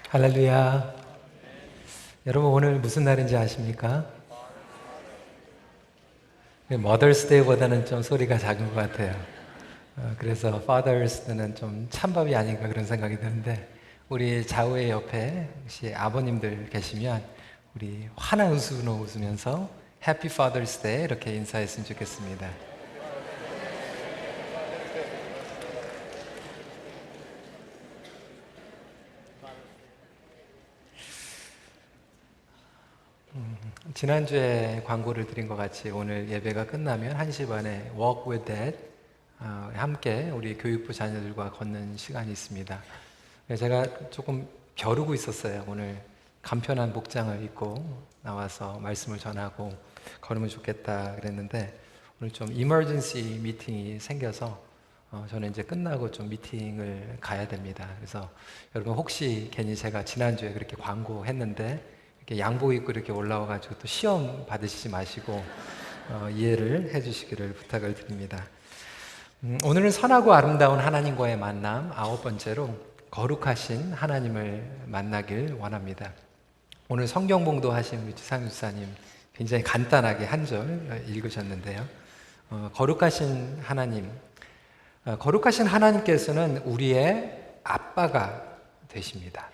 할렐루야. 여러분 오늘 무슨 날인지 아십니까? Mother's Day보다는 좀 소리가 작은 것 같아요. 그래서 Father's Day는 좀 찬밥이 아닌가 그런 생각이 드는데 우리 좌우의 옆에 혹시 아버님들 계시면 우리 환한 웃음으로 웃으면서 Happy Father's Day 이렇게 인사했으면 좋겠습니다. 지난주에 광고를 드린 것 같이 오늘 예배가 끝나면 1시 반에 Walk with Dad 함께 우리 교육부 자녀들과 걷는 시간이 있습니다. 제가 조금 벼르고 있었어요. 오늘 간편한 복장을 입고 나와서 말씀을 전하고 걸으면 좋겠다 그랬는데 오늘 좀 이머전시 미팅이 생겨서 저는 이제 끝나고 좀 미팅을 가야 됩니다. 그래서 여러분 혹시 괜히 제가 지난주에 그렇게 광고했는데 이렇게 양복 입고 이렇게 올라와가지고 또 시험 받으시지 마시고 이해를 해주시기를 부탁을 드립니다. 오늘은 선하고 아름다운 하나님과의 만남 9번째로 거룩하신 하나님을 만나길 원합니다. 오늘 성경 봉도하신 우리 지상 집사님 굉장히 간단하게 한 절 읽으셨는데요. 거룩하신 하나님, 거룩하신 하나님께서는 우리의 아빠가 되십니다.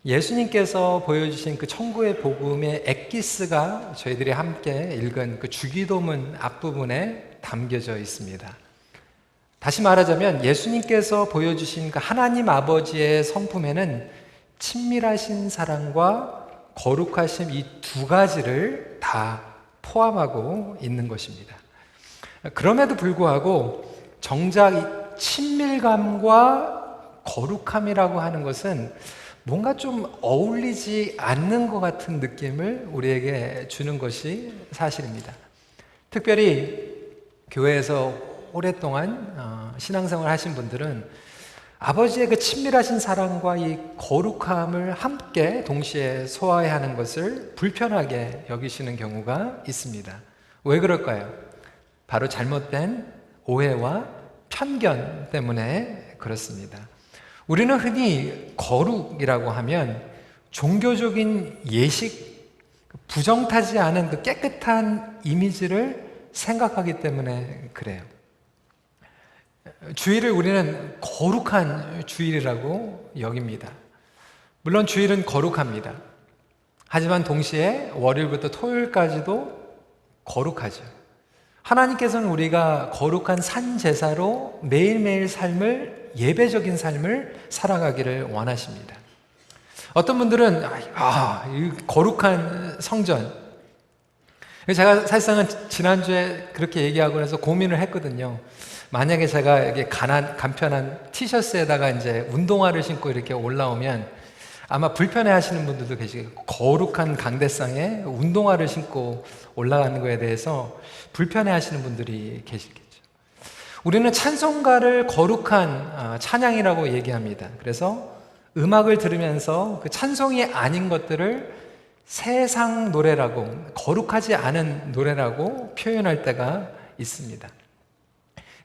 예수님께서 보여주신 그 천국의 복음의 엑기스가 저희들이 함께 읽은 그 주기도문 앞부분에 담겨져 있습니다. 다시 말하자면 예수님께서 보여주신 그 하나님 아버지의 성품에는 친밀하신 사랑과 거룩하심 이 두 가지를 다 포함하고 있는 것입니다. 그럼에도 불구하고 정작 이 친밀감과 거룩함이라고 하는 것은 뭔가 좀 어울리지 않는 것 같은 느낌을 우리에게 주는 것이 사실입니다. 특별히 교회에서 오랫동안 신앙생활 하신 분들은 아버지의 그 친밀하신 사랑과 이 거룩함을 함께 동시에 소화해야 하는 것을 불편하게 여기시는 경우가 있습니다. 왜 그럴까요? 바로 잘못된 오해와 편견 때문에 그렇습니다. 우리는 흔히 거룩이라고 하면 종교적인 예식, 부정타지 않은 그 깨끗한 이미지를 생각하기 때문에 그래요. 주일을 우리는 거룩한 주일이라고 여깁니다. 물론 주일은 거룩합니다. 하지만 동시에 월요일부터 토요일까지도 거룩하죠. 하나님께서는 우리가 거룩한 산제사로 매일매일 삶을 예배적인 삶을 살아가기를 원하십니다. 어떤 분들은 이 거룩한 성전, 제가 사실상은 지난주에 그렇게 얘기하고 그래서 고민을 했거든요. 만약에 제가 이렇게 간편한 티셔츠에다가 이제 운동화를 신고 이렇게 올라오면 아마 불편해 하시는 분들도 계시고 거룩한 강대상에 운동화를 신고 올라가는 거에 대해서 불편해 하시는 분들이 계시겠죠. 우리는 찬송가를 거룩한 찬양이라고 얘기합니다. 그래서 음악을 들으면서 그 찬송이 아닌 것들을 세상 노래라고, 거룩하지 않은 노래라고 표현할 때가 있습니다.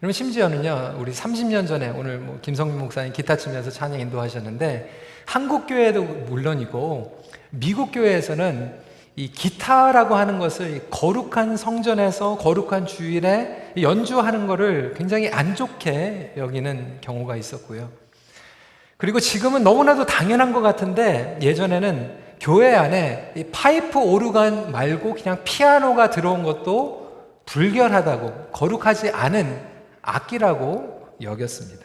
여러분 심지어는요, 우리 30년 전에 오늘 김성민 목사님 기타 치면서 찬양 인도하셨는데 한국 교회도 물론이고 미국 교회에서는 이 기타라고 하는 것을 거룩한 성전에서 거룩한 주일에 연주하는 것을 굉장히 안 좋게 여기는 경우가 있었고요. 그리고 지금은 너무나도 당연한 것 같은데 예전에는 교회 안에 이 파이프 오르간 말고 그냥 피아노가 들어온 것도 불결하다고, 거룩하지 않은 악기라고 여겼습니다.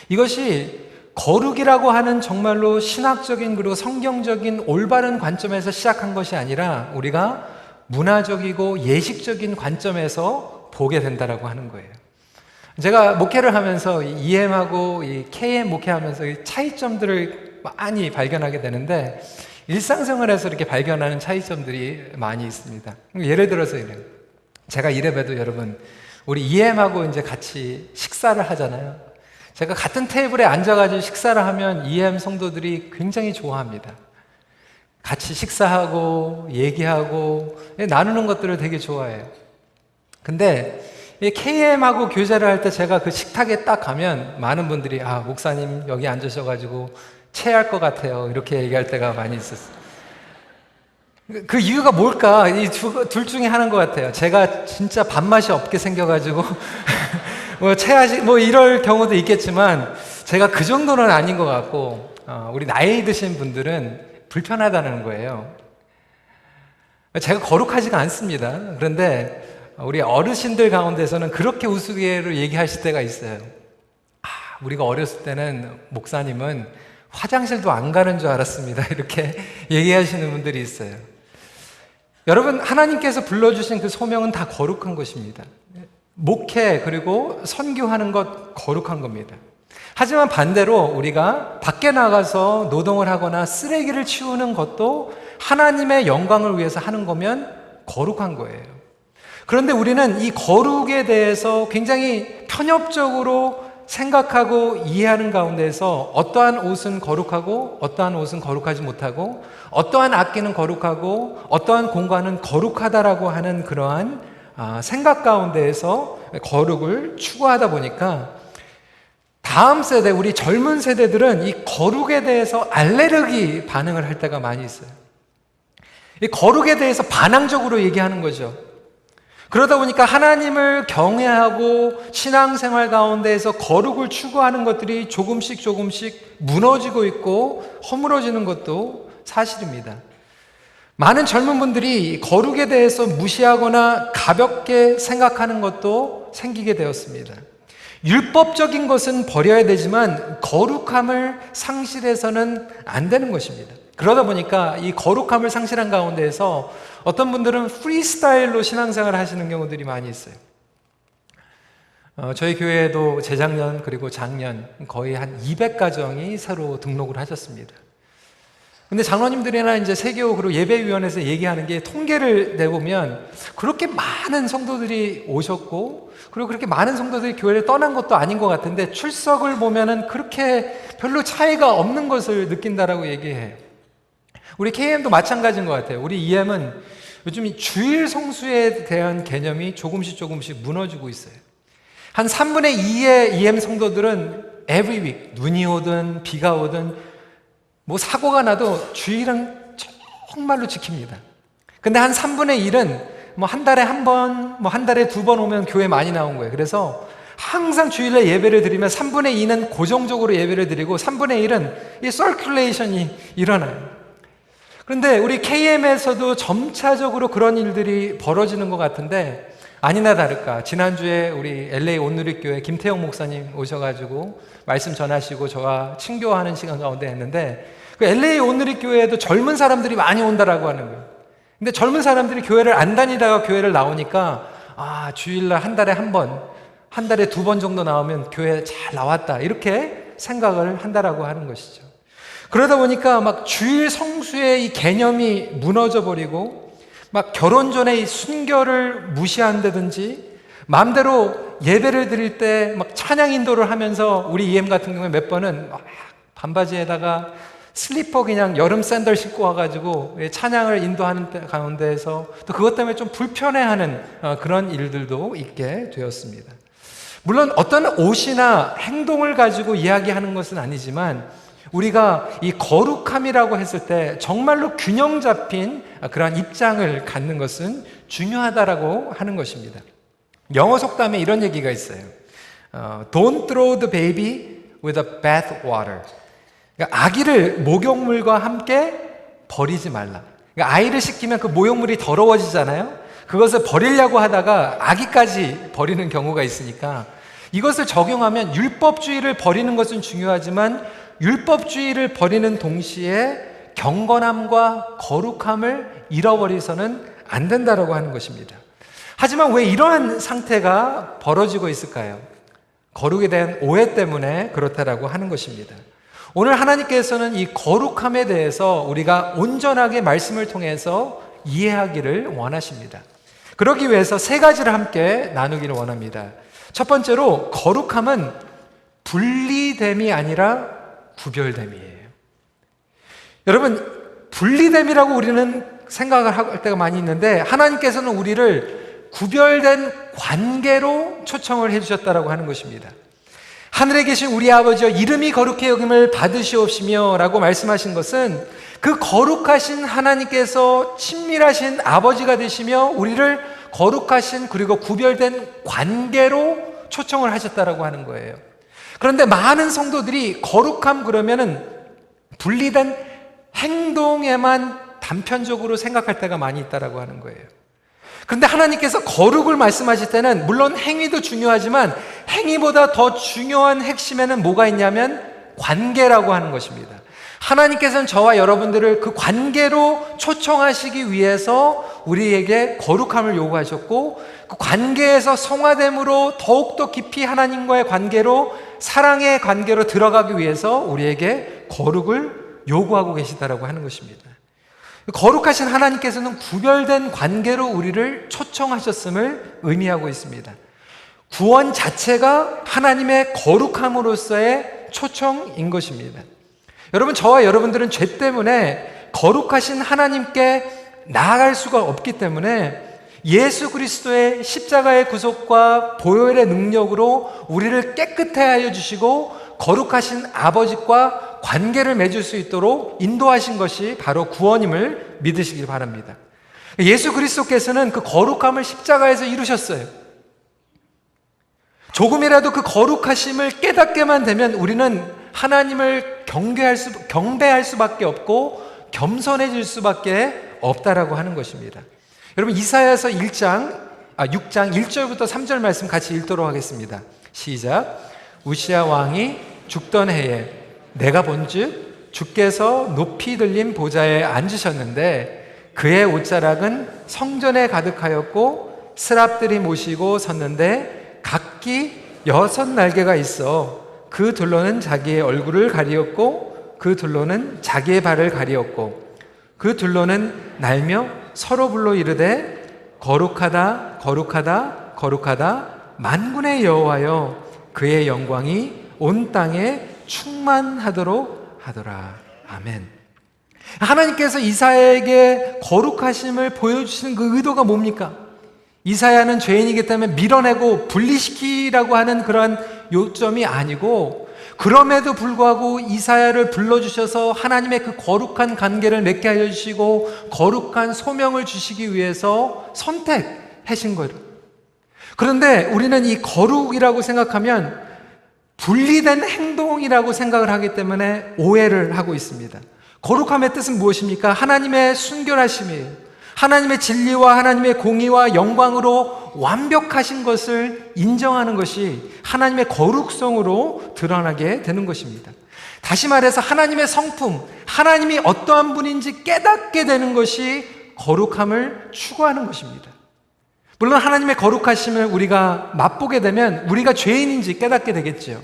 이것이 거룩이라고 하는 정말로 신학적인 그리고 성경적인 올바른 관점에서 시작한 것이 아니라 우리가 문화적이고 예식적인 관점에서 보게 된다라고 하는 거예요. 제가 목회를 하면서 EM하고 이 KM 목회하면서 이 차이점들을 많이 발견하게 되는데 일상생활에서 이렇게 발견하는 차이점들이 많이 있습니다. 예를 들어서 이래요. 제가 이래봬도 여러분 우리 EM하고 이제 같이 식사를 하잖아요. 제가 같은 테이블에 앉아가지고 식사를 하면 EM 성도들이 굉장히 좋아합니다. 같이 식사하고 얘기하고 나누는 것들을 되게 좋아해요. 근데 KM하고 교제를 할 때 제가 그 식탁에 딱 가면 많은 분들이 목사님 여기 앉으셔가지고 체할 것 같아요. 이렇게 얘기할 때가 많이 있었어요. 그 이유가 뭘까? 이 둘 중에 하나인 것 같아요. 제가 진짜 밥맛이 없게 생겨가지고 뭐 체하시 뭐 이럴 경우도 있겠지만 제가 그 정도는 아닌 것 같고 우리 나이 드신 분들은 불편하다는 거예요. 제가 거룩하지가 않습니다. 그런데 우리 어르신들 가운데서는 그렇게 우스개로 얘기하실 때가 있어요. 우리가 어렸을 때는 목사님은 화장실도 안 가는 줄 알았습니다. 이렇게 얘기하시는 분들이 있어요. 여러분, 하나님께서 불러주신 그 소명은 다 거룩한 것입니다. 목회 그리고 선교하는 것 거룩한 겁니다. 하지만 반대로 우리가 밖에 나가서 노동을 하거나 쓰레기를 치우는 것도 하나님의 영광을 위해서 하는 거면 거룩한 거예요. 그런데 우리는 이 거룩에 대해서 굉장히 편협적으로 생각하고 이해하는 가운데서 어떠한 옷은 거룩하고 어떠한 옷은 거룩하지 못하고 어떠한 악기는 거룩하고 어떠한 공간은 거룩하다라고 하는 그러한 생각 가운데에서 거룩을 추구하다 보니까 다음 세대, 우리 젊은 세대들은 이 거룩에 대해서 알레르기 반응을 할 때가 많이 있어요. 이 거룩에 대해서 반항적으로 얘기하는 거죠. 그러다 보니까 하나님을 경외하고 신앙생활 가운데에서 거룩을 추구하는 것들이 조금씩 무너지고 있고 허물어지는 것도 사실입니다. 많은 젊은 분들이 거룩에 대해서 무시하거나 가볍게 생각하는 것도 생기게 되었습니다. 율법적인 것은 버려야 되지만 거룩함을 상실해서는 안 되는 것입니다. 그러다 보니까 이 거룩함을 상실한 가운데에서 어떤 분들은 프리스타일로 신앙생활을 하시는 경우들이 많이 있어요. 저희 교회에도 재작년 그리고 작년 거의 한 200가정이 새로 등록을 하셨습니다. 근데 장로님들이나 이제 세교 그리고 예배위원회에서 얘기하는 게 통계를 내보면 그렇게 많은 성도들이 오셨고 그리고 그렇게 많은 성도들이 교회를 떠난 것도 아닌 것 같은데 출석을 보면은 그렇게 별로 차이가 없는 것을 느낀다라고 얘기해요. 우리 KM도 마찬가지인 것 같아요. 우리 EM은 요즘 이 주일 성수에 대한 개념이 조금씩 무너지고 있어요. 한 3분의 2의 EM 성도들은 every week, 눈이 오든 비가 오든 뭐 사고가 나도 주일은 정말로 지킵니다. 근데 한 3분의 1은 뭐 한 달에 한 번, 뭐 한 달에 2번 오면 교회 많이 나온 거예요. 그래서 항상 주일에 예배를 드리면 3분의 2는 고정적으로 예배를 드리고 3분의 1은 이 서큘레이션이 일어나요. 그런데 우리 KM에서도 점차적으로 그런 일들이 벌어지는 것 같은데 아니나 다를까 지난주에 우리 LA 온누리교회 김태형 목사님 오셔가지고 말씀 전하시고 저와 친교하는 시간 가운데 했는데 그 LA 온누리교회에도 젊은 사람들이 많이 온다라고 하는 거예요. 근데 젊은 사람들이 교회를 안 다니다가 교회를 나오니까 주일날 한 달에 한 번, 한 달에 2번 정도 나오면 교회 잘 나왔다 이렇게 생각을 한다라고 하는 것이죠. 그러다 보니까 막 주일 성수의 이 개념이 무너져 버리고 막 결혼 전에 이 순결을 무시한다든지 마음대로 예배를 드릴 때 막 찬양 인도를 하면서 우리 EM 같은 경우에 몇 번은 막 반바지에다가 슬리퍼 그냥 여름 샌들 신고 와가지고 찬양을 인도하는 가운데에서 또 그것 때문에 좀 불편해하는 그런 일들도 있게 되었습니다. 물론 어떤 옷이나 행동을 가지고 이야기하는 것은 아니지만 우리가 이 거룩함이라고 했을 때 정말로 균형 잡힌 그러한 입장을 갖는 것은 중요하다라고 하는 것입니다. 영어 속담에 이런 얘기가 있어요. Don't throw the baby with the bath water. 그러니까 아기를 목욕물과 함께 버리지 말라. 그러니까 아이를 씻기면 그 목욕물이 더러워지잖아요. 그것을 버리려고 하다가 아기까지 버리는 경우가 있으니까 이것을 적용하면 율법주의를 버리는 것은 중요하지만 율법주의를 버리는 동시에 경건함과 거룩함을 잃어버리서는 안 된다라고 하는 것입니다. 하지만 왜 이러한 상태가 벌어지고 있을까요? 거룩에 대한 오해 때문에 그렇다라고 하는 것입니다. 오늘 하나님께서는 이 거룩함에 대해서 우리가 온전하게 말씀을 통해서 이해하기를 원하십니다. 그러기 위해서 3가지를 함께 나누기를 원합니다. 첫 번째로 거룩함은 분리됨이 아니라 구별됨이에요. 여러분, 분리됨이라고 우리는 생각을 할 때가 많이 있는데 하나님께서는 우리를 구별된 관계로 초청을 해주셨다라고 하는 것입니다. 하늘에 계신 우리 아버지여 이름이 거룩해 여김을 받으시옵시며 라고 말씀하신 것은 그 거룩하신 하나님께서 친밀하신 아버지가 되시며 우리를 거룩하신 그리고 구별된 관계로 초청을 하셨다라고 하는 거예요. 그런데 많은 성도들이 거룩함 그러면은 분리된 행동에만 단편적으로 생각할 때가 많이 있다라고 하는 거예요. 그런데 하나님께서 거룩을 말씀하실 때는 물론 행위도 중요하지만 행위보다 더 중요한 핵심에는 뭐가 있냐면 관계라고 하는 것입니다. 하나님께서는 저와 여러분들을 그 관계로 초청하시기 위해서 우리에게 거룩함을 요구하셨고 그 관계에서 성화됨으로 더욱더 깊이 하나님과의 관계로 사랑의 관계로 들어가기 위해서 우리에게 거룩을 요구하고 계시다라고 하는 것입니다. 거룩하신 하나님께서는 구별된 관계로 우리를 초청하셨음을 의미하고 있습니다. 구원 자체가 하나님의 거룩함으로서의 초청인 것입니다. 여러분, 저와 여러분들은 죄 때문에 거룩하신 하나님께 나아갈 수가 없기 때문에 예수 그리스도의 십자가의 구속과 보혈의 능력으로 우리를 깨끗해 하여 주시고 거룩하신 아버지과 관계를 맺을 수 있도록 인도하신 것이 바로 구원임을 믿으시길 바랍니다. 예수 그리스도께서는 그 거룩함을 십자가에서 이루셨어요. 조금이라도 그 거룩하심을 깨닫게만 되면 우리는 하나님을 경배할 수밖에 없고 겸손해질 수밖에 없다라고 하는 것입니다. 여러분, 이사야서 6장 1절부터 3절 말씀 같이 읽도록 하겠습니다. 시작. 우시야 왕이 죽던 해에 내가 본즉 주께서 높이 들린 보좌에 앉으셨는데 그의 옷자락은 성전에 가득하였고 스랍들이 모시고 섰는데 각기 6날개가 있어 그 둘로는 자기의 얼굴을 가리었고 그 둘로는 자기의 발을 가리었고 그 둘로는 날며 서로 불러 이르되 거룩하다 거룩하다 거룩하다 만군의 여호와여 그의 영광이 온 땅에 충만하도록 하더라. 아멘. 하나님께서 이사야에게 거룩하심을 보여주시는 그 의도가 뭡니까? 이사야는 죄인이기 때문에 밀어내고 분리시키라고 하는 그런 요점이 아니고 그럼에도 불구하고 이사야를 불러주셔서 하나님의 그 거룩한 관계를 맺게 하여 주시고 거룩한 소명을 주시기 위해서 선택하신 거예요. 그런데 우리는 이 거룩이라고 생각하면 분리된 행동이라고 생각을 하기 때문에 오해를 하고 있습니다. 거룩함의 뜻은 무엇입니까? 하나님의 순결하심이에요. 하나님의 진리와 하나님의 공의와 영광으로 완벽하신 것을 인정하는 것이 하나님의 거룩성으로 드러나게 되는 것입니다. 다시 말해서 하나님의 성품, 하나님이 어떠한 분인지 깨닫게 되는 것이 거룩함을 추구하는 것입니다. 물론 하나님의 거룩하심을 우리가 맛보게 되면 우리가 죄인인지 깨닫게 되겠죠.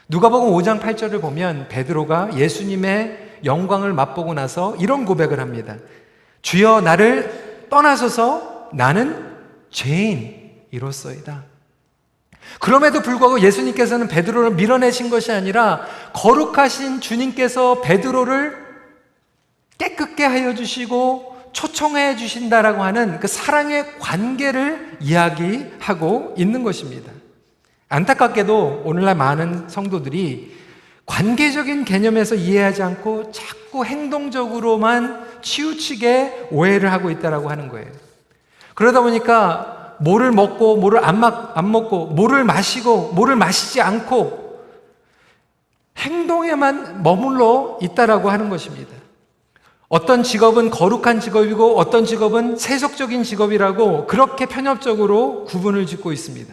누가복음 5장 8절을 보면 베드로가 예수님의 영광을 맛보고 나서 이런 고백을 합니다. 주여 나를 떠나소서 나는 죄인이로소이다. 그럼에도 불구하고 예수님께서는 베드로를 밀어내신 것이 아니라 거룩하신 주님께서 베드로를 깨끗게 하여 주시고 초청해 주신다라고 하는 그 사랑의 관계를 이야기하고 있는 것입니다. 안타깝게도 오늘날 많은 성도들이 관계적인 개념에서 이해하지 않고 자꾸 행동적으로만 치우치게 오해를 하고 있다라고 하는 거예요. 그러다 보니까 뭐를 먹고 뭐를 안 먹고 뭐를 마시고 뭐를 마시지 않고 행동에만 머물러 있다라고 하는 것입니다. 어떤 직업은 거룩한 직업이고 어떤 직업은 세속적인 직업이라고 그렇게 편협적으로 구분을 짓고 있습니다.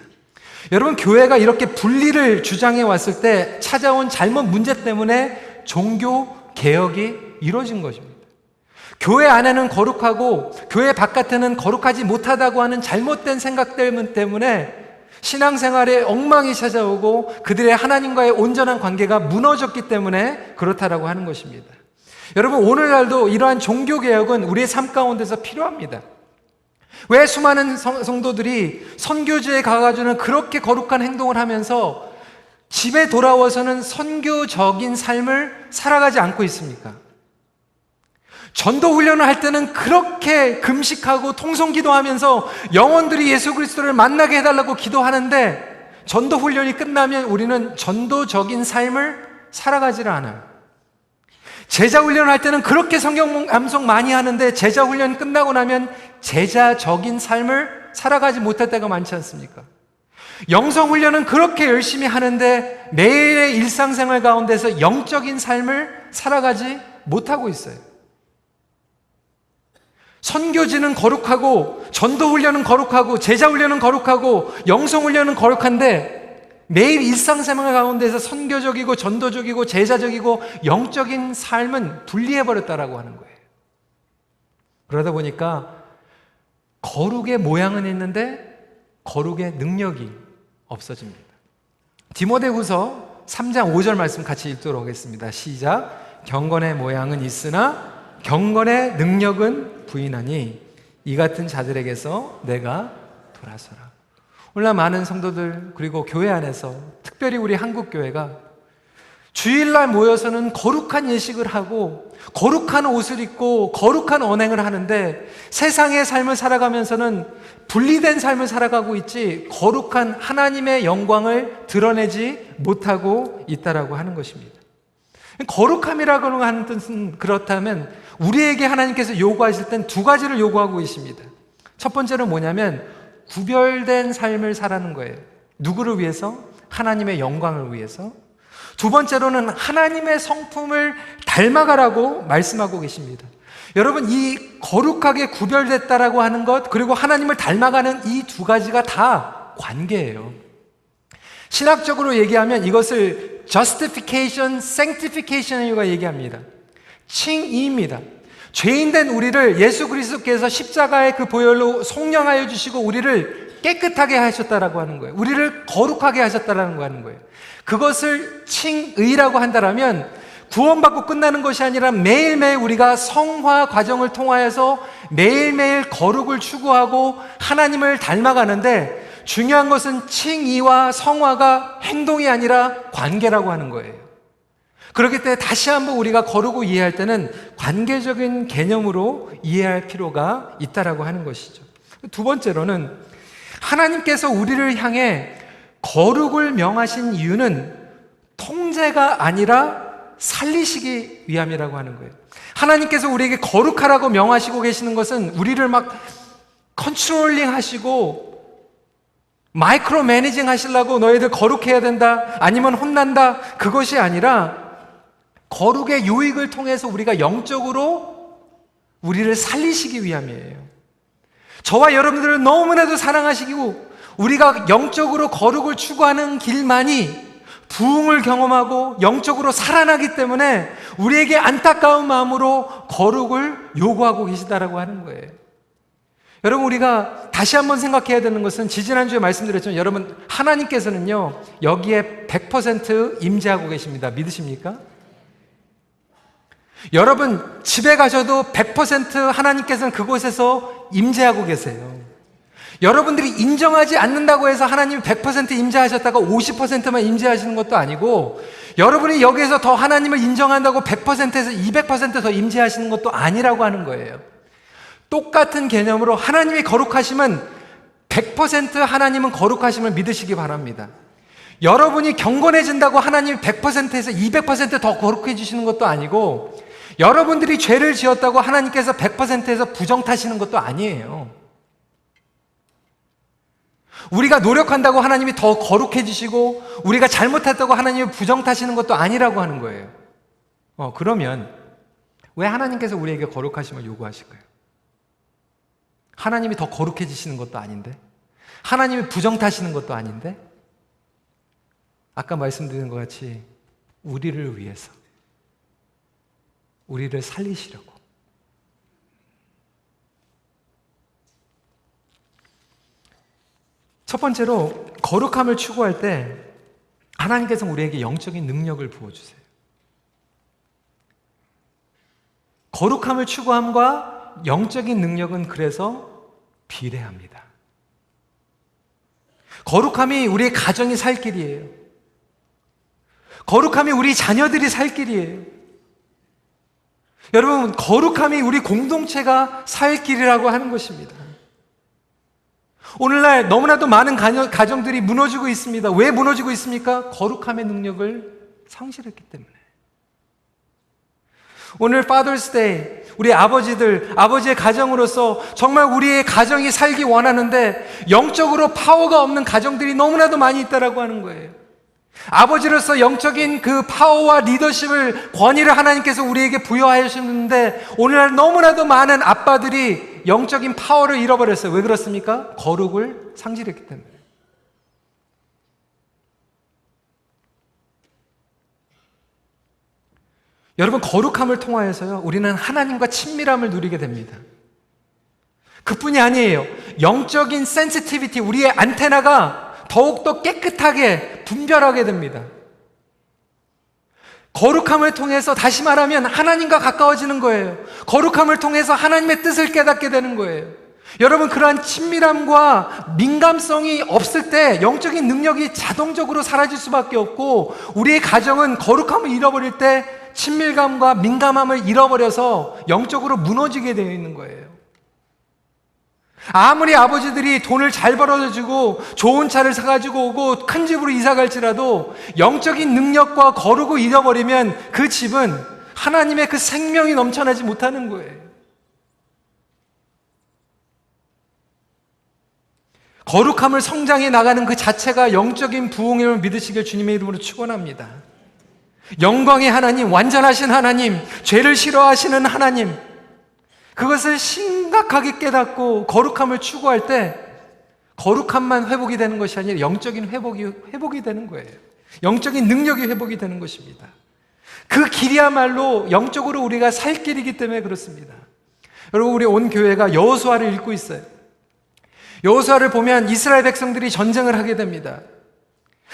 여러분, 교회가 이렇게 분리를 주장해 왔을 때 찾아온 잘못 문제 때문에 종교 개혁이 이루어진 것입니다. 교회 안에는 거룩하고 교회 바깥에는 거룩하지 못하다고 하는 잘못된 생각들 때문에 신앙생활에 엉망이 찾아오고 그들의 하나님과의 온전한 관계가 무너졌기 때문에 그렇다라고 하는 것입니다. 여러분, 오늘날도 이러한 종교개혁은 우리의 삶 가운데서 필요합니다. 왜 수많은 성도들이 선교지에 가가지고는 그렇게 거룩한 행동을 하면서 집에 돌아와서는 선교적인 삶을 살아가지 않고 있습니까? 전도 훈련을 할 때는 그렇게 금식하고 통성기도하면서 영혼들이 예수 그리스도를 만나게 해달라고 기도하는데 전도 훈련이 끝나면 우리는 전도적인 삶을 살아가지를 않아요. 제자 훈련할 때는 그렇게 성경 암송 많이 하는데 제자 훈련 끝나고 나면 제자적인 삶을 살아가지 못할 때가 많지 않습니까? 영성 훈련은 그렇게 열심히 하는데 매일의 일상생활 가운데서 영적인 삶을 살아가지 못하고 있어요. 선교지는 거룩하고 전도훈련은 거룩하고 제자훈련은 거룩하고 영성훈련은 거룩한데 매일 일상생활 가운데서 선교적이고 전도적이고 제자적이고 영적인 삶은 분리해버렸다라고 하는 거예요. 그러다 보니까 거룩의 모양은 있는데 거룩의 능력이 없어집니다. 디모데후서 3장 5절 말씀 같이 읽도록 하겠습니다. 시작. 경건의 모양은 있으나 경건의 능력은 부인하니 이 같은 자들에게서 내가 돌아서라. 오늘날 많은 성도들 그리고 교회 안에서 특별히 우리 한국교회가 주일날 모여서는 거룩한 예식을 하고 거룩한 옷을 입고 거룩한 언행을 하는데 세상의 삶을 살아가면서는 분리된 삶을 살아가고 있지 거룩한 하나님의 영광을 드러내지 못하고 있다라고 하는 것입니다. 거룩함이라고 하는 뜻은 그렇다면 우리에게 하나님께서 요구하실 땐 두 가지를 요구하고 계십니다. 첫 번째는 뭐냐면 구별된 삶을 살아가는 거예요. 누구를 위해서? 하나님의 영광을 위해서. 두 번째로는 하나님의 성품을 닮아가라고 말씀하고 계십니다. 여러분, 이 거룩하게 구별됐다라고 하는 것 그리고 하나님을 닮아가는 이 두 가지가 다 관계예요. 신학적으로 얘기하면 이것을 justification, sanctification이라고 얘기합니다. 칭의입니다. 죄인된 우리를 예수 그리스도께서 십자가의 그 보혈로 속량하여 주시고 우리를 깨끗하게 하셨다라고 하는 거예요. 우리를 거룩하게 하셨다라고 하는 거예요. 그것을 칭의라고 한다라면 구원받고 끝나는 것이 아니라 매일매일 우리가 성화 과정을 통하여서 매일매일 거룩을 추구하고 하나님을 닮아가는데 중요한 것은 칭의와 성화가 행동이 아니라 관계라고 하는 거예요. 그렇기 때문에 다시 한번 우리가 거룩을 이해할 때는 관계적인 개념으로 이해할 필요가 있다라고 하는 것이죠. 두 번째로는 하나님께서 우리를 향해 거룩을 명하신 이유는 통제가 아니라 살리시기 위함이라고 하는 거예요. 하나님께서 우리에게 거룩하라고 명하시고 계시는 것은 우리를 막 컨트롤링 하시고 마이크로 매니징 하시려고 너희들 거룩해야 된다 아니면 혼난다 그것이 아니라 거룩의 유익을 통해서 우리가 영적으로 우리를 살리시기 위함이에요. 저와 여러분들을 너무나도 사랑하시고 우리가 영적으로 거룩을 추구하는 길만이 부흥을 경험하고 영적으로 살아나기 때문에 우리에게 안타까운 마음으로 거룩을 요구하고 계시다라고 하는 거예요. 여러분, 우리가 다시 한번 생각해야 되는 것은 지지난주에 말씀드렸지만 여러분, 하나님께서는요 여기에 100% 임재하고 계십니다. 믿으십니까? 여러분 집에 가셔도 100% 하나님께서는 그곳에서 임재하고 계세요. 여러분들이 인정하지 않는다고 해서 하나님이 100% 임재하셨다가 50%만 임재하시는 것도 아니고 여러분이 여기에서 더 하나님을 인정한다고 100%에서 200% 더 임재하시는 것도 아니라고 하는 거예요. 똑같은 개념으로 하나님이 거룩하시면 100% 하나님은 거룩하심을 믿으시기 바랍니다. 여러분이 경건해진다고 하나님이 100%에서 200% 더 거룩해지시는 것도 아니고 여러분들이 죄를 지었다고 하나님께서 100%에서 부정타시는 것도 아니에요. 우리가 노력한다고 하나님이 더 거룩해지시고 우리가 잘못했다고 하나님이 부정타시는 것도 아니라고 하는 거예요. 그러면 왜 하나님께서 우리에게 거룩하심을 요구하실까요? 하나님이 더 거룩해지시는 것도 아닌데 하나님이 부정타시는 것도 아닌데 아까 말씀드린 것 같이 우리를 위해서 우리를 살리시려고. 첫 번째로 거룩함을 추구할 때 하나님께서 우리에게 영적인 능력을 부어주세요. 거룩함을 추구함과 영적인 능력은 그래서 비례합니다. 거룩함이 우리의 가정이 살 길이에요. 거룩함이 우리 자녀들이 살 길이에요. 여러분, 거룩함이 우리 공동체가 살 길이라고 하는 것입니다. 오늘날 너무나도 많은 가정들이 무너지고 있습니다. 왜 무너지고 있습니까? 거룩함의 능력을 상실했기 때문에. 오늘 Father's Day, 우리 아버지의 가정으로서 정말 우리의 가정이 살기 원하는데 영적으로 파워가 없는 가정들이 너무나도 많이 있다라고 하는 거예요. 아버지로서 영적인 그 파워와 리더십을, 권위를 하나님께서 우리에게 부여하셨는데 오늘날 너무나도 많은 아빠들이 영적인 파워를 잃어버렸어요. 왜 그렇습니까? 거룩을 상실했기 때문에. 여러분, 거룩함을 통하여서요, 우리는 하나님과 친밀함을 누리게 됩니다. 그뿐이 아니에요. 영적인 센시티비티, 우리의 안테나가 더욱더 깨끗하게 분별하게 됩니다. 거룩함을 통해서, 다시 말하면 하나님과 가까워지는 거예요. 거룩함을 통해서 하나님의 뜻을 깨닫게 되는 거예요. 여러분, 그러한 친밀함과 민감성이 없을 때 영적인 능력이 자동적으로 사라질 수밖에 없고, 우리의 가정은 거룩함을 잃어버릴 때 친밀감과 민감함을 잃어버려서 영적으로 무너지게 되어 있는 거예요. 아무리 아버지들이 돈을 잘 벌어주고 좋은 차를 사가지고 오고 큰 집으로 이사 갈지라도 영적인 능력과 거룩을 잃어버리면 그 집은 하나님의 그 생명이 넘쳐나지 못하는 거예요. 거룩함을 성장해 나가는 그 자체가 영적인 부흥임을 믿으시길 주님의 이름으로 축원합니다. 영광의 하나님, 완전하신 하나님, 죄를 싫어하시는 하나님, 그것을 심각하게 깨닫고 거룩함을 추구할 때 거룩함만 회복이 되는 것이 아니라 영적인 회복이 되는 거예요. 영적인 능력이 회복이 되는 것입니다. 그 길이야말로 영적으로 우리가 살 길이기 때문에 그렇습니다. 여러분, 우리 온 교회가 여호수아를 읽고 있어요. 여호수아를 보면 이스라엘 백성들이 전쟁을 하게 됩니다.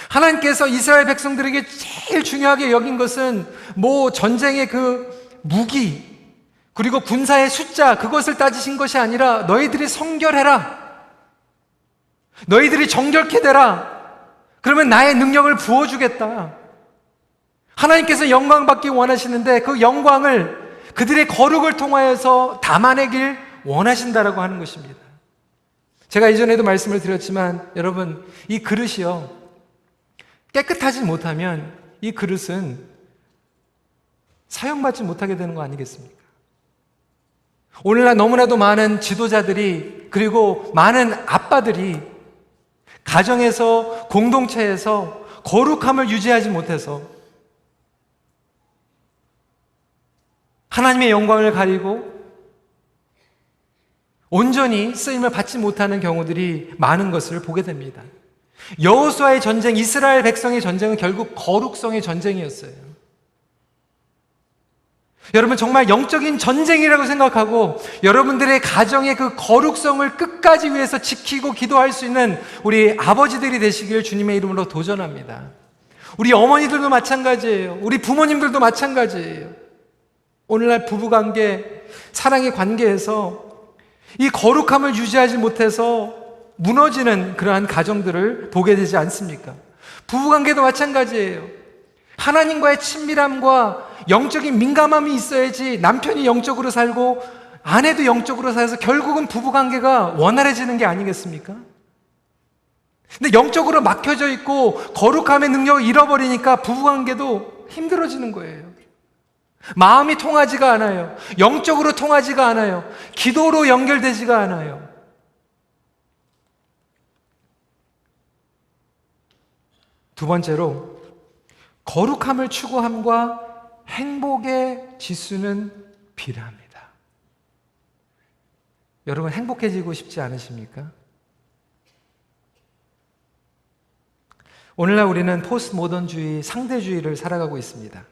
하나님께서 이스라엘 백성들에게 제일 중요하게 여긴 것은 전쟁의 그 무기, 그리고 군사의 숫자, 그것을 따지신 것이 아니라 너희들이 성결해라, 너희들이 정결케 되라, 그러면 나의 능력을 부어주겠다. 하나님께서 영광 받기 원하시는데 그 영광을 그들의 거룩을 통하여서 담아내길 원하신다라고 하는 것입니다. 제가 이전에도 말씀을 드렸지만 여러분, 이 그릇이요, 깨끗하지 못하면 이 그릇은 사용받지 못하게 되는 거 아니겠습니까? 오늘날 너무나도 많은 지도자들이, 그리고 많은 아빠들이 가정에서, 공동체에서 거룩함을 유지하지 못해서 하나님의 영광을 가리고 온전히 쓰임을 받지 못하는 경우들이 많은 것을 보게 됩니다. 여호수아의 전쟁, 이스라엘 백성의 전쟁은 결국 거룩성의 전쟁이었어요. 여러분, 정말 영적인 전쟁이라고 생각하고 여러분들의 가정의 그 거룩성을 끝까지 위해서 지키고 기도할 수 있는 우리 아버지들이 되시길 주님의 이름으로 도전합니다. 우리 어머니들도 마찬가지예요. 우리 부모님들도 마찬가지예요. 오늘날 부부관계, 사랑의 관계에서 이 거룩함을 유지하지 못해서 무너지는 그러한 가정들을 보게 되지 않습니까? 부부관계도 마찬가지예요. 하나님과의 친밀함과 영적인 민감함이 있어야지 남편이 영적으로 살고 아내도 영적으로 살아서 결국은 부부관계가 원활해지는 게 아니겠습니까? 근데 영적으로 막혀져 있고 거룩함의 능력을 잃어버리니까 부부관계도 힘들어지는 거예요. 마음이 통하지가 않아요. 영적으로 통하지가 않아요. 기도로 연결되지가 않아요. 두 번째로, 거룩함을 추구함과 행복의 지수는 비례합니다. 여러분, 행복해지고 싶지 않으십니까? 오늘날 우리는 포스트 모던주의, 상대주의를 살아가고 있습니다.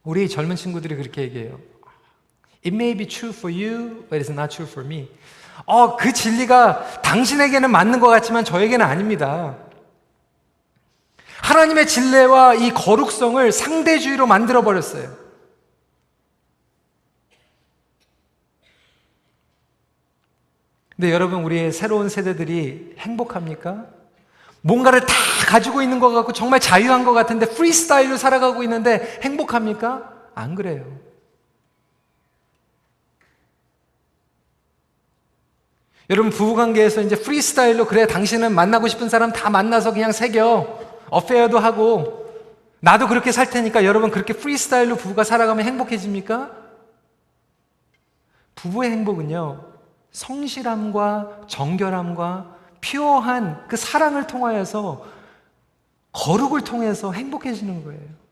우리 젊은 친구들이 그렇게 얘기해요. It may be true for you, but it's not true for me. 그 진리가 당신에게는 맞는 것 같지만 저에게는 아닙니다. 하나님의 진리와 이 거룩성을 상대주의로 만들어버렸어요. 근데 여러분, 우리의 새로운 세대들이 행복합니까? 뭔가를 다 가지고 있는 것 같고 정말 자유한 것 같은데 프리스타일로 살아가고 있는데 행복합니까? 안 그래요. 여러분, 부부관계에서 이제 프리스타일로, 그래 당신은 만나고 싶은 사람 다 만나서 그냥 새겨, 어페어도 하고 나도 그렇게 살 테니까, 여러분 그렇게 프리스타일로 부부가 살아가면 행복해집니까? 부부의 행복은요, 성실함과 정결함과 퓨어한 그 사랑을 통하여서, 거룩을 통해서 행복해지는 거예요.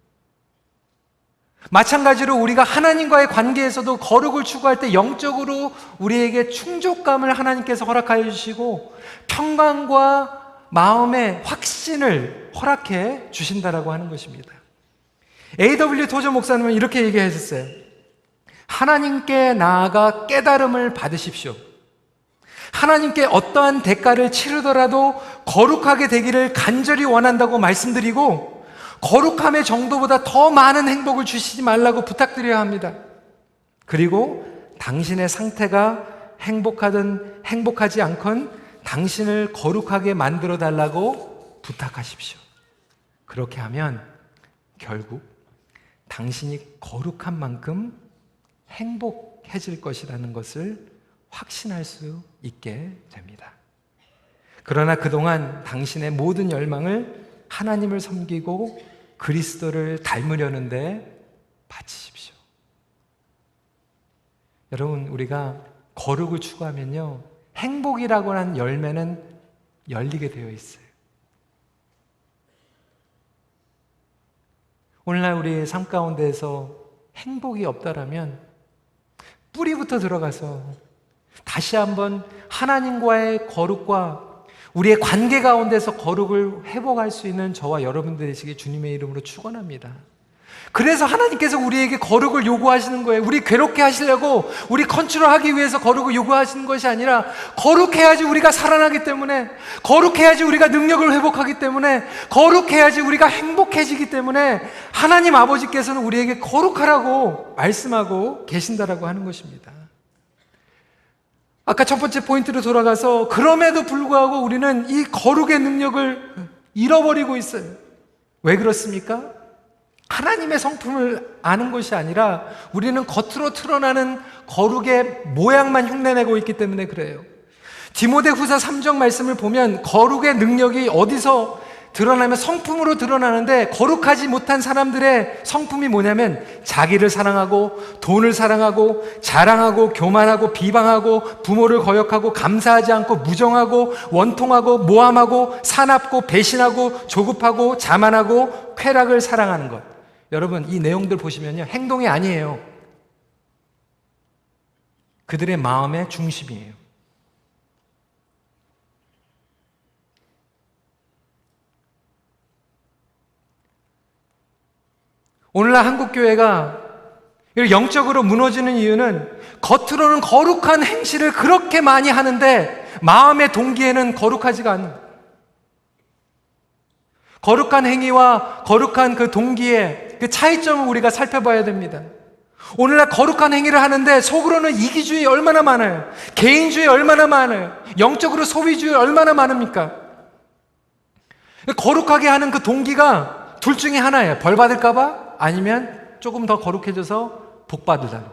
마찬가지로 우리가 하나님과의 관계에서도 거룩을 추구할 때 영적으로 우리에게 충족감을 하나님께서 허락하여 주시고 평강과 마음의 확신을 허락해 주신다라고 하는 것입니다. A.W. 토저 목사님은 이렇게 얘기하셨어요. 하나님께 나아가 깨달음을 받으십시오. 하나님께 어떠한 대가를 치르더라도 거룩하게 되기를 간절히 원한다고 말씀드리고, 거룩함의 정도보다 더 많은 행복을 주시지 말라고 부탁드려야 합니다. 그리고 당신의 상태가 행복하든 행복하지 않건 당신을 거룩하게 만들어 달라고 부탁하십시오. 그렇게 하면 결국 당신이 거룩한 만큼 행복해질 것이라는 것을 확신할 수 있게 됩니다. 그러나 그동안 당신의 모든 열망을 하나님을 섬기고 그리스도를 닮으려는데 바치십시오. 여러분, 우리가 거룩을 추구하면요, 행복이라고 하는 열매는 열리게 되어 있어요. 오늘날 우리의 삶 가운데에서 행복이 없다라면 뿌리부터 들어가서 다시 한번 하나님과의 거룩과 우리의 관계 가운데서 거룩을 회복할 수 있는 저와 여러분들 되시길 주님의 이름으로 축원합니다. 그래서 하나님께서 우리에게 거룩을 요구하시는 거예요. 우리 괴롭게 하시려고, 우리 컨트롤하기 위해서 거룩을 요구하시는 것이 아니라, 거룩해야지 우리가 살아나기 때문에, 거룩해야지 우리가 능력을 회복하기 때문에, 거룩해야지 우리가 행복해지기 때문에 하나님 아버지께서는 우리에게 거룩하라고 말씀하고 계신다라고 하는 것입니다. 아까 첫 번째 포인트로 돌아가서, 그럼에도 불구하고 우리는 이 거룩의 능력을 잃어버리고 있어요. 왜 그렇습니까? 하나님의 성품을 아는 것이 아니라 우리는 겉으로 드러나는 거룩의 모양만 흉내내고 있기 때문에 그래요. 디모데후서 3장 말씀을 보면 거룩의 능력이 어디서 드러나면 성품으로 드러나는데, 거룩하지 못한 사람들의 성품이 뭐냐면 자기를 사랑하고 돈을 사랑하고 자랑하고 교만하고 비방하고 부모를 거역하고 감사하지 않고 무정하고 원통하고 모함하고 사납고 배신하고 조급하고 자만하고 쾌락을 사랑하는 것. 여러분, 이 내용들 보시면요, 행동이 아니에요. 그들의 마음의 중심이에요. 오늘날 한국교회가 영적으로 무너지는 이유는, 겉으로는 거룩한 행실을 그렇게 많이 하는데 마음의 동기에는 거룩하지가 않는, 거룩한 행위와 거룩한 그 동기의 그 차이점을 우리가 살펴봐야 됩니다. 오늘날 거룩한 행위를 하는데 속으로는 이기주의 얼마나 많아요. 개인주의 얼마나 많아요. 영적으로 소비주의 얼마나 많습니까? 거룩하게 하는 그 동기가 둘 중에 하나예요. 벌 받을까 봐, 아니면 조금 더 거룩해져서 복 받으라.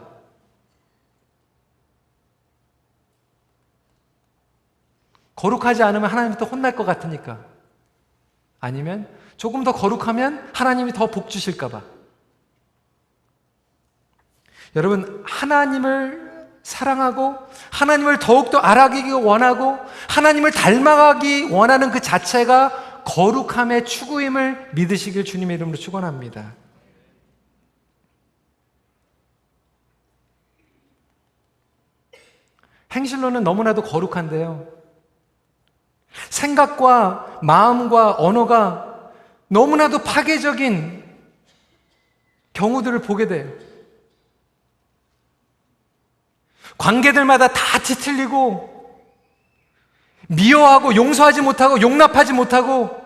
거룩하지 않으면 하나님부터 혼날 것 같으니까, 아니면 조금 더 거룩하면 하나님이 더 복 주실까 봐. 여러분, 하나님을 사랑하고 하나님을 더욱더 알아가기 원하고 하나님을 닮아가기 원하는 그 자체가 거룩함의 추구임을 믿으시길 주님의 이름으로 축원합니다. 행실로는 너무나도 거룩한데요, 생각과 마음과 언어가 너무나도 파괴적인 경우들을 보게 돼요. 관계들마다 다 뒤틀리고, 미워하고 용서하지 못하고 용납하지 못하고,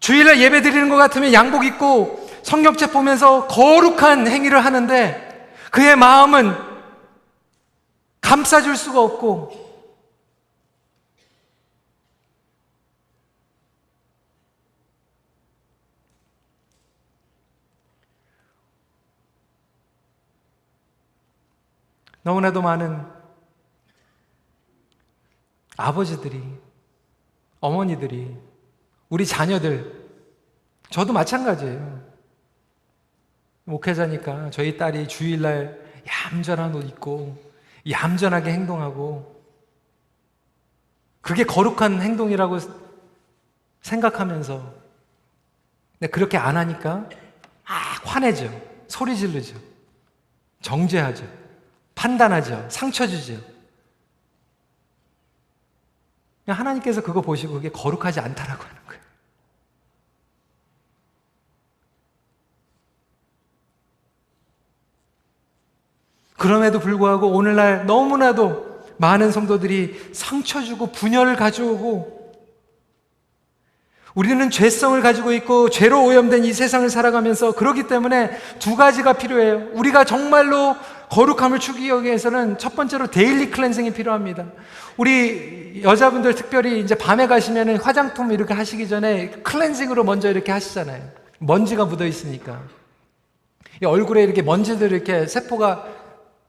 주일날 예배 드리는 것 같으면 양복 입고 성경책 보면서 거룩한 행위를 하는데 그의 마음은 감싸줄 수가 없고, 너무나도 많은 아버지들이, 어머니들이, 우리 자녀들, 저도 마찬가지예요. 목회자니까 저희 딸이 주일날 얌전한 옷 입고 얌전하게 행동하고 그게 거룩한 행동이라고 생각하면서 근데 그렇게 안 하니까 막 화내죠. 소리 지르죠. 정죄하죠. 판단하죠. 상처 주죠. 하나님께서 그거 보시고 그게 거룩하지 않다라고 하는 거예요. 그럼에도 불구하고 오늘날 너무나도 많은 성도들이 상처 주고 분열을 가져오고 우리는 죄성을 가지고 있고 죄로 오염된 이 세상을 살아가면서 그렇기 때문에 두 가지가 필요해요. 우리가 정말로 거룩함을 추구하기 위해서는 첫 번째로 데일리 클렌징이 필요합니다. 우리 여자분들 특별히 이제 밤에 가시면 화장품 이렇게 하시기 전에 클렌징으로 먼저 이렇게 하시잖아요. 먼지가 묻어 있으니까. 이 얼굴에 이렇게 먼지들 이렇게 세포가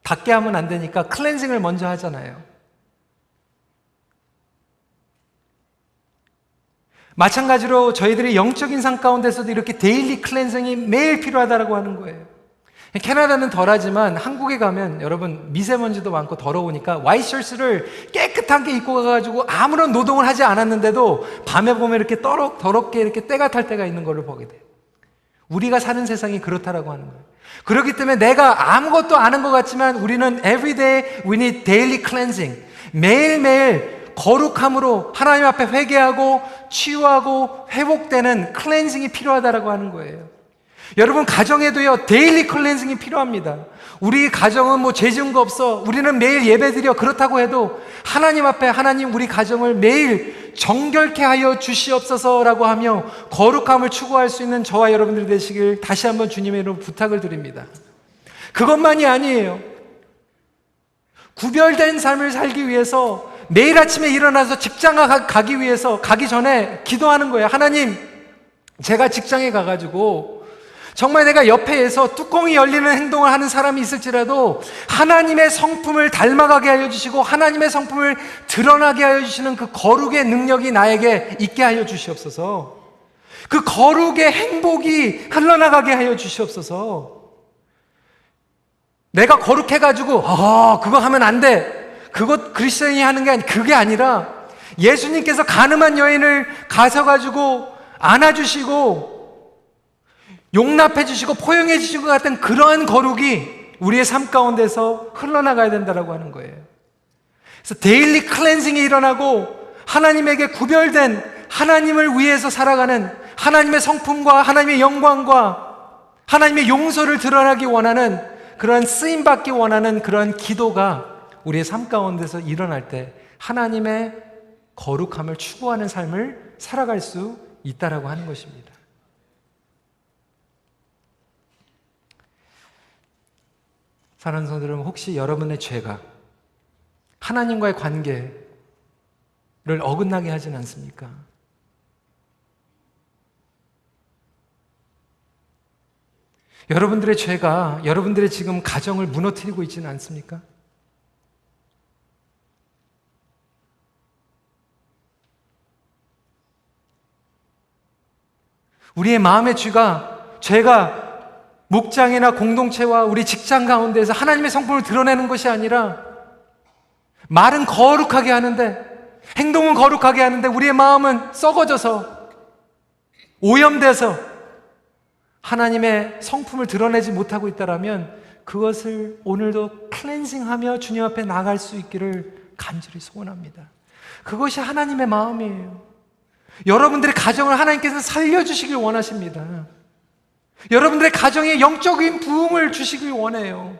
닿게 하면 안 되니까 클렌징을 먼저 하잖아요. 마찬가지로 저희들이 영적인 삶 가운데서도 이렇게 데일리 클렌징이 매일 필요하다고 하는 거예요. 캐나다는 덜하지만 한국에 가면 여러분 미세먼지도 많고 더러우니까 와이셔츠를 깨끗하게 입고 가가지고 아무런 노동을 하지 않았는데도 밤에 보면 이렇게 더럽게 이렇게 때가 탈 때가 있는 걸 보게 돼요. 우리가 사는 세상이 그렇다라고 하는 거예요. 그렇기 때문에 내가 아무것도 안 한 것 같지만 우리는 every day we need daily cleansing. 매일매일 거룩함으로 하나님 앞에 회개하고 치유하고 회복되는 클렌징이 필요하다라고 하는 거예요. 여러분 가정에도요 데일리 클렌징이 필요합니다. 우리 가정은 뭐 죄 지은 거 없어. 우리는 매일 예배드려. 그렇다고 해도 하나님 앞에 하나님 우리 가정을 매일 정결케 하여 주시옵소서라고 하며 거룩함을 추구할 수 있는 저와 여러분들이 되시길 다시 한번 주님의 이름으로 부탁을 드립니다. 그것만이 아니에요. 구별된 삶을 살기 위해서 매일 아침에 일어나서 직장 가기 위해서 가기 전에 기도하는 거예요. 하나님, 제가 직장에 가가지고 정말 내가 옆에서 뚜껑이 열리는 행동을 하는 사람이 있을지라도 하나님의 성품을 닮아가게 하여 주시고 하나님의 성품을 드러나게 하여 주시는 그 거룩의 능력이 나에게 있게 하여 주시옵소서. 그 거룩의 행복이 흘러나가게 하여 주시옵소서. 내가 거룩해가지고 그거 하면 안 돼. 그것 그리스도인이 하는 게 그게 아니라 예수님께서 가늠한 여인을 가셔가지고 안아주시고 용납해 주시고 포용해 주시고 같은 그러한 거룩이 우리의 삶 가운데서 흘러나가야 된다고 하는 거예요. 그래서 데일리 클렌징이 일어나고 하나님에게 구별된 하나님을 위해서 살아가는 하나님의 성품과 하나님의 영광과 하나님의 용서를 드러나기 원하는 그런 쓰임받기 원하는 그런 기도가 우리의 삶 가운데서 일어날 때 하나님의 거룩함을 추구하는 삶을 살아갈 수 있다라고 하는 것입니다. 사랑하는 성도들, 혹시 여러분의 죄가 하나님과의 관계를 어긋나게 하진 않습니까? 여러분들의 죄가 여러분들의 지금 가정을 무너뜨리고 있지는 않습니까? 우리의 마음의 죄가 목장이나 공동체와 우리 직장 가운데에서 하나님의 성품을 드러내는 것이 아니라 말은 거룩하게 하는데 행동은 거룩하게 하는데 우리의 마음은 썩어져서 오염돼서 하나님의 성품을 드러내지 못하고 있다라면 그것을 오늘도 클렌징하며 주님 앞에 나갈 수 있기를 간절히 소원합니다. 그것이 하나님의 마음이에요. 여러분들의 가정을 하나님께서 살려주시길 원하십니다. 여러분들의 가정에 영적인 부흥을 주시길 원해요.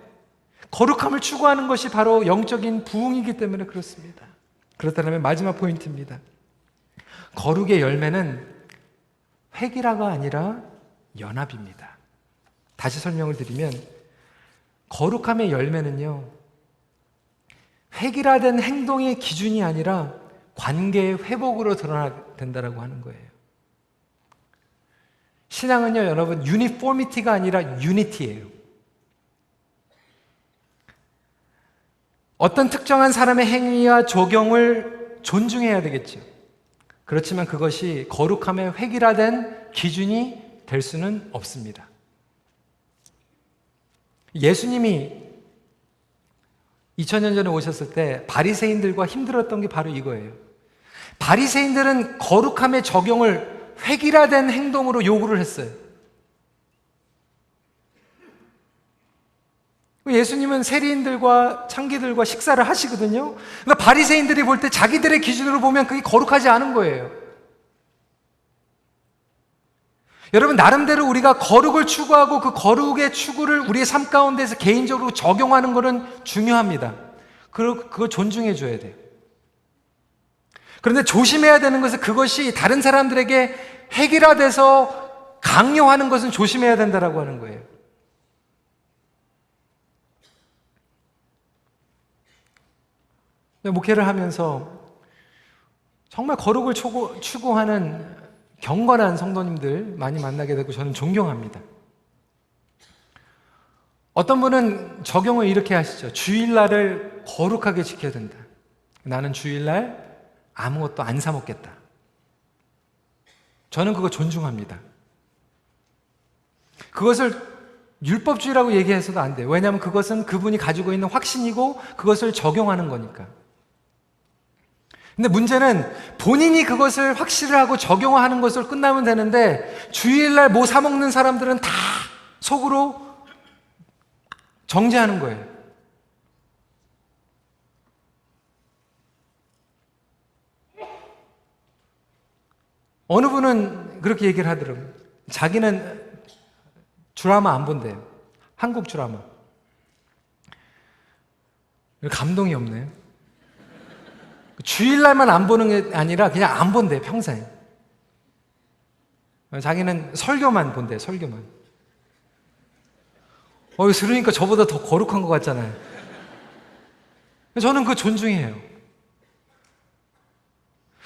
거룩함을 추구하는 것이 바로 영적인 부흥이기 때문에 그렇습니다. 그렇다면 마지막 포인트입니다. 거룩의 열매는 획일화가 아니라 연합입니다. 다시 설명을 드리면 거룩함의 열매는요, 획일화된 행동의 기준이 아니라 관계의 회복으로 드러나야 된다고 하는 거예요. 신앙은요, 여러분, 유니포미티가 아니라 유니티예요. 어떤 특정한 사람의 행위와 조경을 존중해야 되겠죠. 그렇지만 그것이 거룩함의 획일화된 기준이 될 수는 없습니다. 예수님이 2000년 전에 오셨을 때 바리새인들과 힘들었던 게 바로 이거예요. 바리새인들은 거룩함의 적용을 획일화된 행동으로 요구를 했어요. 예수님은 세리인들과 창기들과 식사를 하시거든요. 그러니까 바리새인들이 볼 때 자기들의 기준으로 보면 그게 거룩하지 않은 거예요. 여러분, 나름대로 우리가 거룩을 추구하고 그 거룩의 추구를 우리의 삶 가운데서 개인적으로 적용하는 것은 중요합니다. 그거 존중해 줘야 돼요. 그런데 조심해야 되는 것은 그것이 다른 사람들에게 획일화돼서 강요하는 것은 조심해야 된다라고 하는 거예요. 목회를 하면서 정말 거룩을 추구하는 경건한 성도님들 많이 만나게 되고 저는 존경합니다. 어떤 분은 적용을 이렇게 하시죠. 주일날을 거룩하게 지켜야 된다. 나는 주일날 아무것도 안 사 먹겠다. 저는 그거 존중합니다. 그것을 율법주의라고 얘기해서도 안 돼요. 왜냐하면 그것은 그분이 가지고 있는 확신이고 그것을 적용하는 거니까. 근데 문제는 본인이 그것을 확실히 하고 적용하는 것으로 끝나면 되는데 주일날 뭐 사 먹는 사람들은 다 속으로 정죄하는 거예요. 어느 분은 그렇게 얘기를 하더라고요. 자기는 드라마 안 본대요. 한국 드라마. 감동이 없네요. 주일날만 안 보는 게 아니라 그냥 안 본대요, 평생. 자기는 설교만 본대요, 설교만. 들으니까 저보다 더 거룩한 것 같잖아요. 저는 그거 존중해요.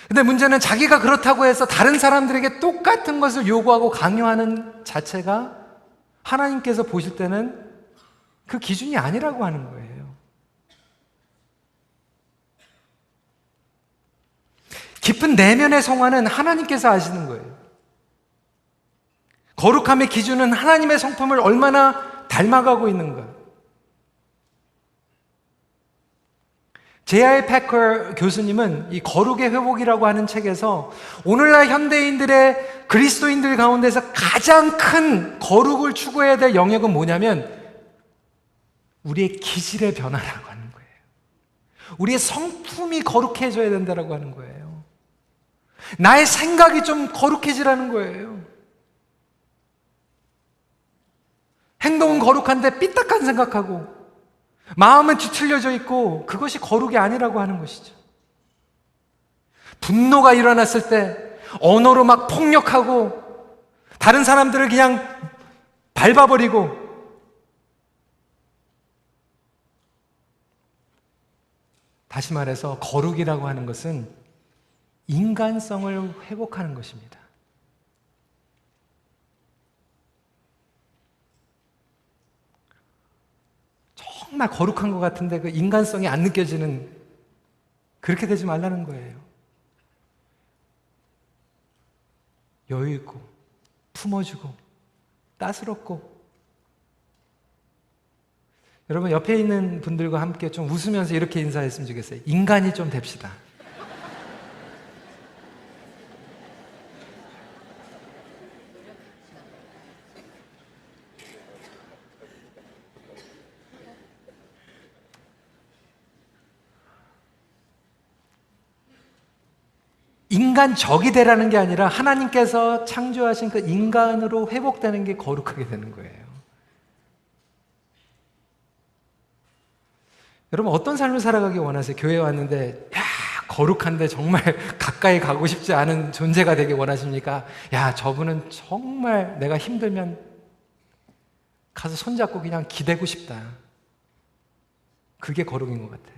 근데 문제는 자기가 그렇다고 해서 다른 사람들에게 똑같은 것을 요구하고 강요하는 자체가 하나님께서 보실 때는 그 기준이 아니라고 하는 거예요. 깊은 내면의 성화는 하나님께서 아시는 거예요. 거룩함의 기준은 하나님의 성품을 얼마나 닮아가고 있는가. 제아이 패커 교수님은 이 거룩의 회복이라고 하는 책에서 오늘날 현대인들의 그리스도인들 가운데서 가장 큰 거룩을 추구해야 될 영역은 뭐냐면 우리의 기질의 변화라고 하는 거예요. 우리의 성품이 거룩해져야 된다고 하는 거예요. 나의 생각이 좀 거룩해지라는 거예요. 행동은 거룩한데 삐딱한 생각하고 마음은 뒤틀려져 있고 그것이 거룩이 아니라고 하는 것이죠. 분노가 일어났을 때 언어로 막 폭력하고 다른 사람들을 그냥 밟아버리고 다시 말해서 거룩이라고 하는 것은 인간성을 회복하는 것입니다. 정말 거룩한 것 같은데 그 인간성이 안 느껴지는 그렇게 되지 말라는 거예요. 여유 있고 품어주고 따스럽고 여러분 옆에 있는 분들과 함께 좀 웃으면서 이렇게 인사했으면 좋겠어요. 인간이 좀 됩시다. 인간적이 되라는 게 아니라 하나님께서 창조하신 그 인간으로 회복되는 게 거룩하게 되는 거예요. 여러분 어떤 삶을 살아가기 원하세요? 교회에 왔는데 거룩한데 정말 가까이 가고 싶지 않은 존재가 되기 원하십니까? 저분은 정말 내가 힘들면 가서 손잡고 그냥 기대고 싶다. 그게 거룩인 것 같아요.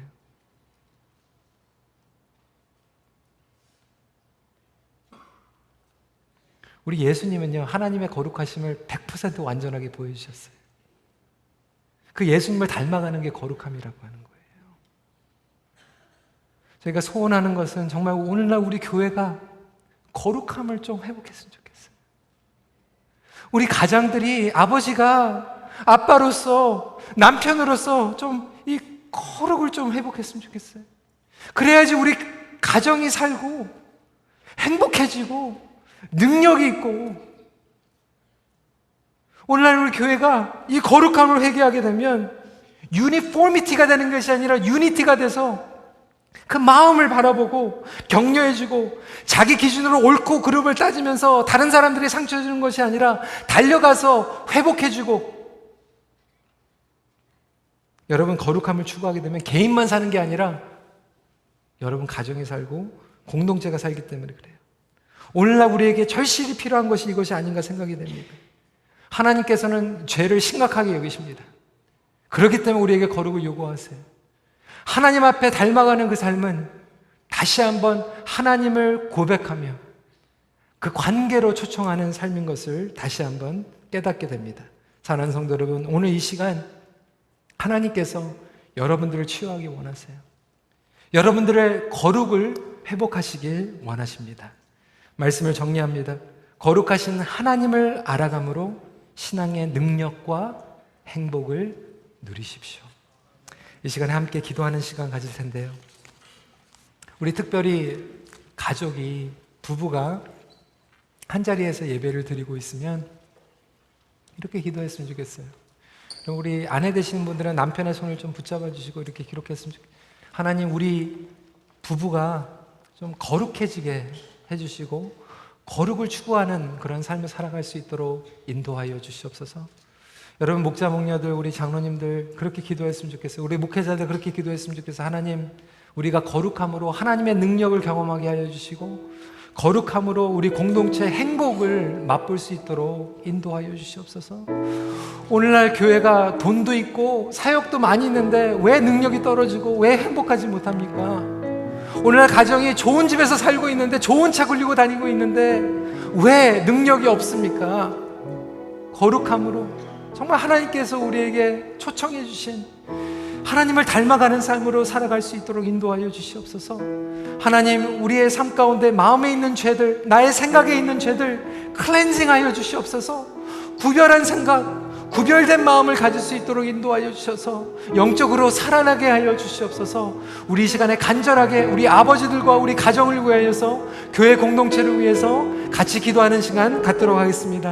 우리 예수님은요, 하나님의 거룩하심을 100% 완전하게 보여주셨어요. 그 예수님을 닮아가는 게 거룩함이라고 하는 거예요. 저희가 소원하는 것은 정말 오늘날 우리 교회가 거룩함을 좀 회복했으면 좋겠어요. 우리 가장들이 아버지가 아빠로서, 남편으로서 좀 이 거룩을 좀 회복했으면 좋겠어요. 그래야지 우리 가정이 살고 행복해지고 능력이 있고, 오늘날 우리 교회가 이 거룩함을 회개하게 되면 유니포미티가 되는 것이 아니라 유니티가 돼서 그 마음을 바라보고 격려해주고, 자기 기준으로 옳고 그름을 따지면서 다른 사람들이 상처 주는 것이 아니라 달려가서 회복해주고, 여러분 거룩함을 추구하게 되면 개인만 사는 게 아니라 여러분 가정이 살고 공동체가 살기 때문에 그래요. 오늘날 우리에게 절실히 필요한 것이 이것이 아닌가 생각이 됩니다. 하나님께서는 죄를 심각하게 여기십니다. 그렇기 때문에 우리에게 거룩을 요구하세요. 하나님 앞에 닮아가는 그 삶은 다시 한번 하나님을 고백하며 그 관계로 초청하는 삶인 것을 다시 한번 깨닫게 됩니다. 사랑하는 성도 여러분, 오늘 이 시간 하나님께서 여러분들을 치유하기 원하세요. 여러분들의 거룩을 회복하시길 원하십니다. 말씀을 정리합니다. 거룩하신 하나님을 알아감으로 신앙의 능력과 행복을 누리십시오. 이 시간에 함께 기도하는 시간 가질 텐데요, 우리 특별히 가족이, 부부가 한자리에서 예배를 드리고 있으면 이렇게 기도했으면 좋겠어요. 우리 아내 되시는 분들은 남편의 손을 좀 붙잡아 주시고 이렇게 기록했으면 좋겠어요. 하나님, 우리 부부가 좀 거룩해지게 해주시고 거룩을 추구하는 그런 삶을 살아갈 수 있도록 인도하여 주시옵소서. 여러분 목자 목녀들, 우리 장로님들 그렇게 기도했으면 좋겠어요. 우리 목회자들 그렇게 기도했으면 좋겠어요. 하나님, 우리가 거룩함으로 하나님의 능력을 경험하게 하여 주시고 거룩함으로 우리 공동체 행복을 맛볼 수 있도록 인도하여 주시옵소서. 오늘날 교회가 돈도 있고 사역도 많이 있는데 왜 능력이 떨어지고 왜 행복하지 못합니까? 오늘날 가정이 좋은 집에서 살고 있는데 좋은 차 굴리고 다니고 있는데 왜 능력이 없습니까? 거룩함으로 정말 하나님께서 우리에게 초청해 주신 하나님을 닮아가는 삶으로 살아갈 수 있도록 인도하여 주시옵소서. 하나님, 우리의 삶 가운데 마음에 있는 죄들, 나의 생각에 있는 죄들 클렌징하여 주시옵소서. 구별한 생각, 구별된 마음을 가질 수 있도록 인도하여 주셔서 영적으로 살아나게 하여 주시옵소서. 우리 이 시간에 간절하게 우리 아버지들과 우리 가정을 위하여서 교회 공동체를 위해서 같이 기도하는 시간 갖도록 하겠습니다.